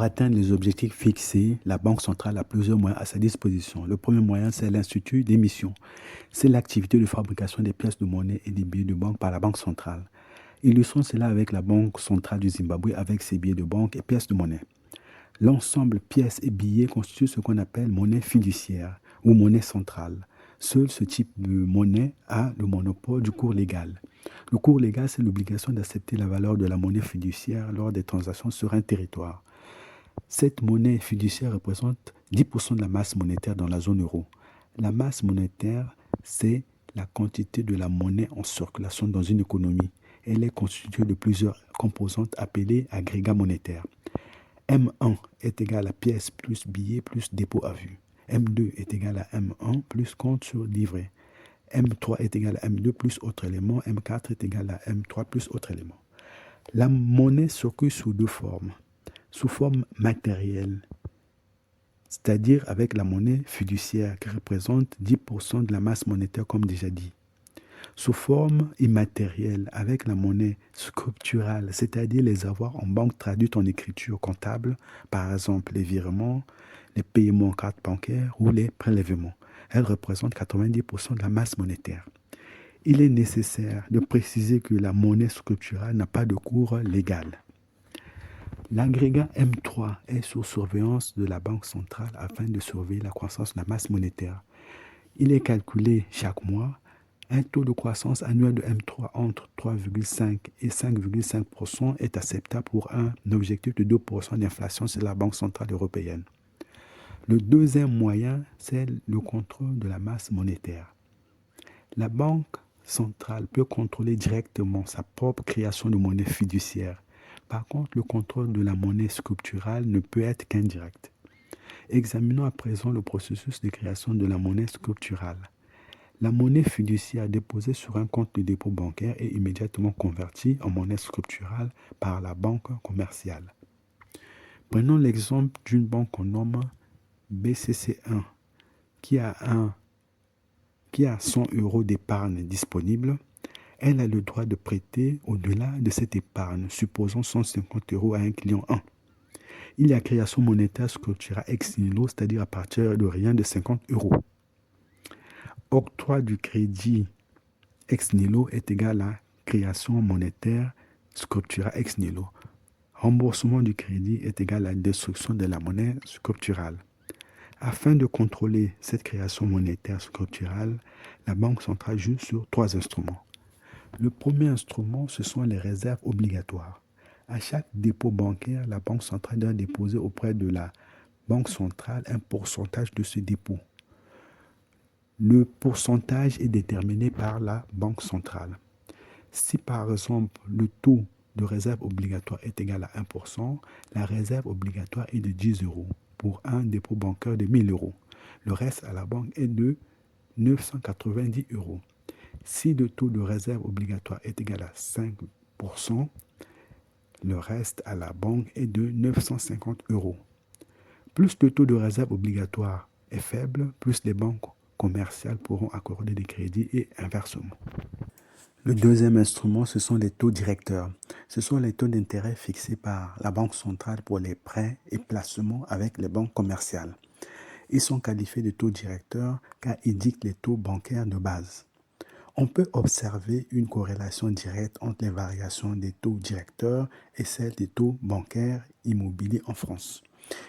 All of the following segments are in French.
atteindre les objectifs fixés, la Banque centrale a plusieurs moyens à sa disposition. Le premier moyen, c'est l'institut d'émission. C'est l'activité de fabrication des pièces de monnaie et des billets de banque par la Banque centrale. Illustrons cela avec la Banque centrale du Zimbabwe avec ses billets de banque et pièces de monnaie. L'ensemble pièces et billets constitue ce qu'on appelle monnaie fiduciaire ou monnaie centrale. Seul ce type de monnaie a le monopole du cours légal. Le cours légal, c'est l'obligation d'accepter la valeur de la monnaie fiduciaire lors des transactions sur un territoire. Cette monnaie fiduciaire représente 10% de la masse monétaire dans la zone euro. La masse monétaire, c'est la quantité de la monnaie en circulation dans une économie. Elle est constituée de plusieurs composantes appelées agrégats monétaires. M1 est égal à pièce plus billet plus dépôt à vue. M2 est égal à M1 plus compte sur livret. M3 est égal à M2 plus autre élément. M4 est égal à M3 plus autre élément. La monnaie circule sous deux formes. Sous forme matérielle, c'est-à-dire avec la monnaie fiduciaire qui représente 10% de la masse monétaire comme déjà dit. Sous forme immatérielle, avec la monnaie scripturale, c'est-à-dire les avoirs en banque traduits en écriture comptable, par exemple les virements, les paiements en carte bancaire ou les prélèvements. Elle représente 90% de la masse monétaire. Il est nécessaire de préciser que la monnaie scripturale n'a pas de cours légal. L'agrégat M3 est sous surveillance de la Banque centrale afin de surveiller la croissance de la masse monétaire. Il est calculé chaque mois. Un taux de croissance annuel de M3 entre 3,5 et 5,5% est acceptable pour un objectif de 2% d'inflation sur la Banque centrale européenne. Le deuxième moyen, c'est le contrôle de la masse monétaire. La Banque centrale peut contrôler directement sa propre création de monnaie fiduciaire. Par contre, le contrôle de la monnaie scripturale ne peut être qu'indirect. Examinons à présent le processus de création de la monnaie scripturale. La monnaie fiduciaire déposée sur un compte de dépôt bancaire est immédiatement convertie en monnaie scripturale par la banque commerciale. Prenons l'exemple d'une banque qu'on nomme BCC1 qui a 100 euros d'épargne disponible. Elle a le droit de prêter au-delà de cette épargne, supposons 150 euros à un client 1. Il y a création monétaire scripturale ex nihilo, c'est-à-dire à partir de rien de 50 euros. Octroi du crédit ex nihilo est égal à création monétaire scripturale ex nihilo. Remboursement du crédit est égal à destruction de la monnaie scripturale. Afin de contrôler cette création monétaire scripturale, la Banque centrale joue sur trois instruments. Le premier instrument, ce sont les réserves obligatoires. À chaque dépôt bancaire, la Banque centrale doit déposer auprès de la Banque centrale un pourcentage de ce dépôt. Le pourcentage est déterminé par la Banque centrale. Si par exemple le taux de réserve obligatoire est égal à 1%, la réserve obligatoire est de 10 euros pour un dépôt bancaire de 1000 euros. Le reste à la banque est de 990 euros. Si le taux de réserve obligatoire est égal à 5%, le reste à la banque est de 950 euros. Plus le taux de réserve obligatoire est faible, plus les banques commerciales pourront accorder des crédits et inversement. Le deuxième instrument, ce sont les taux directeurs. Ce sont les taux d'intérêt fixés par la Banque centrale pour les prêts et placements avec les banques commerciales. Ils sont qualifiés de taux directeurs car ils dictent les taux bancaires de base. On peut observer une corrélation directe entre les variations des taux directeurs et celles des taux bancaires immobiliers en France.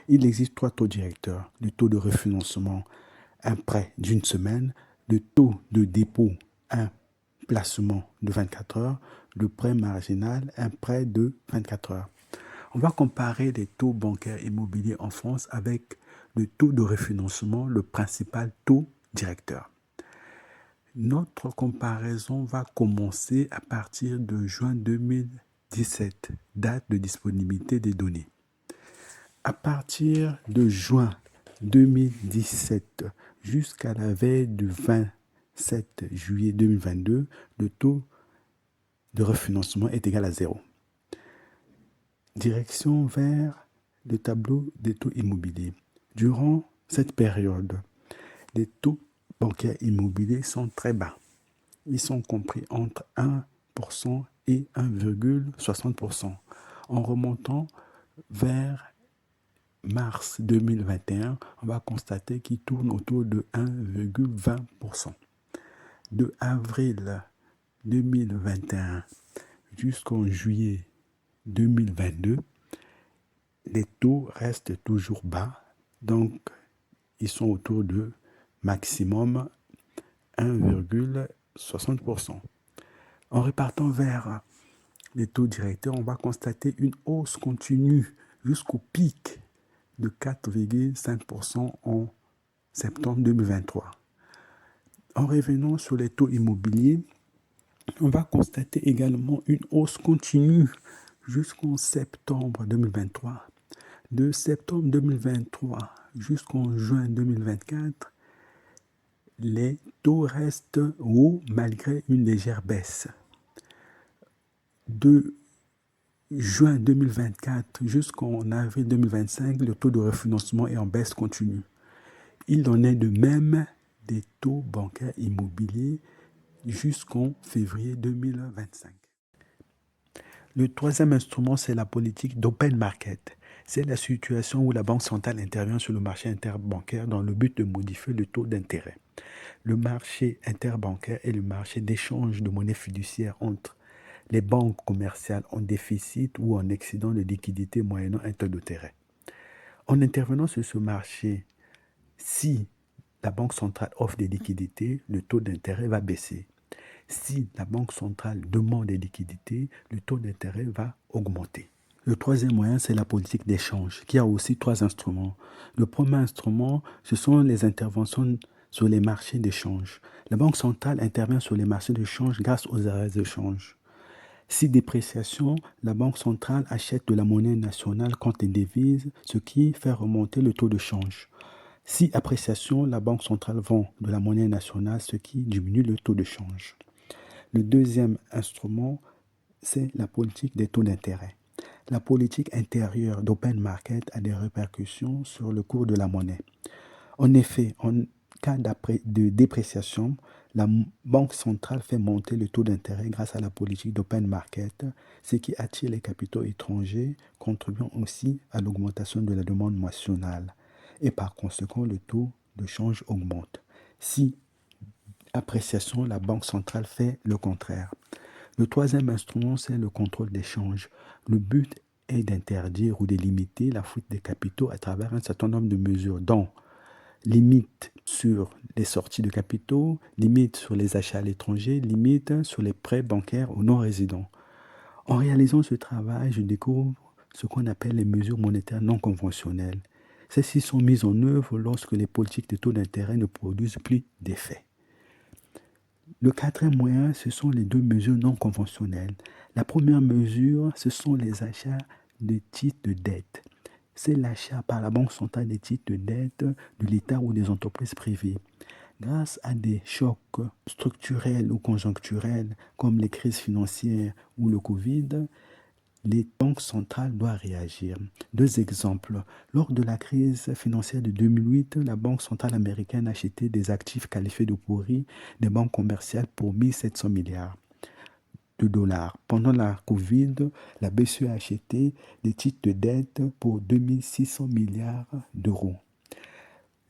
Il existe trois taux directeurs. Le taux de refinancement, un prêt d'une semaine, le taux de dépôt, un placement de 24 heures, le prêt marginal, un prêt de 24 heures. On va comparer les taux bancaires immobiliers en France avec le taux de refinancement, le principal taux directeur. Notre comparaison va commencer à partir de juin 2017, date de disponibilité des données. À partir de juin 2017 jusqu'à la veille du 27 juillet 2022, le taux de refinancement est égal à 0. Direction vers le tableau des taux immobiliers. Durant cette période, les taux bancaires immobiliers sont très bas. Ils sont compris entre 1% et 1,60%. En remontant vers mars 2021, on va constater qu'il tourne autour de 1,20%. De avril 2021 jusqu'en juillet 2022, les taux restent toujours bas, donc ils sont autour de maximum 1,60%. En repartant vers les taux directeurs, on va constater une hausse continue jusqu'au pic de 4,5% en septembre 2023. En revenant sur les taux immobiliers, on va constater également une hausse continue jusqu'en septembre 2023. De septembre 2023 jusqu'en juin 2024, les taux restent hauts malgré une légère baisse. De juin 2024 jusqu'en avril 2025, le taux de refinancement est en baisse continue. Il en est de même des taux bancaires immobiliers jusqu'en février 2025. Le troisième instrument, c'est la politique d'open market. C'est la situation où la Banque centrale intervient sur le marché interbancaire dans le but de modifier le taux d'intérêt. Le marché interbancaire est le marché d'échange de monnaie fiduciaire entre les banques commerciales en déficit ou en excédent de liquidité moyennant un taux d'intérêt. En intervenant sur ce marché, si la Banque centrale offre des liquidités, le taux d'intérêt va baisser. Si la Banque centrale demande des liquidités, le taux d'intérêt va augmenter. Le troisième moyen, c'est la politique d'échange, qui a aussi trois instruments. Le premier instrument, ce sont les interventions sur les marchés d'échange. La Banque centrale intervient sur les marchés d'échange grâce aux arrêts d'échange. Si dépréciation, la Banque centrale achète de la monnaie nationale contre les devises, ce qui fait remonter le taux de change. Si appréciation, la Banque centrale vend de la monnaie nationale, ce qui diminue le taux de change. Le deuxième instrument, c'est la politique des taux d'intérêt. La politique intérieure d'open market a des répercussions sur le cours de la monnaie. En effet, en cas de dépréciation, la Banque centrale fait monter le taux d'intérêt grâce à la politique d'open market, ce qui attire les capitaux étrangers, contribuant aussi à l'augmentation de la demande nationale. Et par conséquent, le taux de change augmente. Si appréciation, la Banque centrale fait le contraire. Le troisième instrument, c'est le contrôle des changes. Le but est d'interdire ou de limiter la fuite des capitaux à travers un certain nombre de mesures, dont limite sur les sorties de capitaux, limite sur les achats à l'étranger, limite sur les prêts bancaires aux non-résidents. En réalisant ce travail, je découvre ce qu'on appelle les mesures monétaires non conventionnelles. Celles-ci sont mises en œuvre lorsque les politiques de taux d'intérêt ne produisent plus d'effet. Le quatrième moyen, ce sont les deux mesures non conventionnelles. La première mesure, ce sont les achats de titres de dette. C'est l'achat par la Banque centrale des titres de dette de l'État ou des entreprises privées. Grâce à des chocs structurels ou conjoncturels comme les crises financières ou le Covid, les banques centrales doivent réagir. Deux exemples. Lors de la crise financière de 2008, la Banque centrale américaine a acheté des actifs qualifiés de pourris des banques commerciales pour 1700 milliards de dollars. Pendant la Covid, la BCE a acheté des titres de dette pour 2600 milliards d'euros.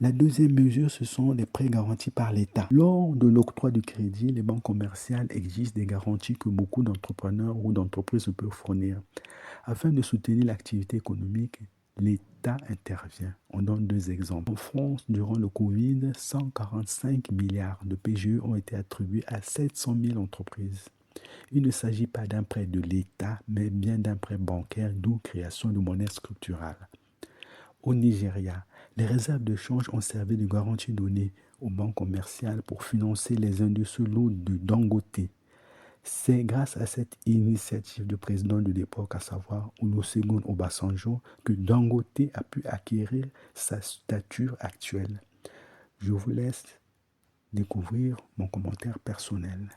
La deuxième mesure, ce sont les prêts garantis par l'État. Lors de l'octroi du crédit, les banques commerciales exigent des garanties que beaucoup d'entrepreneurs ou d'entreprises ne peuvent fournir. Afin de soutenir l'activité économique, l'État intervient. On donne deux exemples. En France, durant le Covid, 145 milliards de PGE ont été attribués à 700 000 entreprises. Il ne s'agit pas d'un prêt de l'État, mais bien d'un prêt bancaire, d'où création de monnaie structurale. Au Nigeria, les réserves de change ont servi de garantie donnée aux banques commerciales pour financer les industries lourdes de Dangote. C'est grâce à cette initiative du président de l'époque, à savoir Olusegun Obasanjo, que Dangote a pu acquérir sa stature actuelle. Je vous laisse découvrir mon commentaire personnel.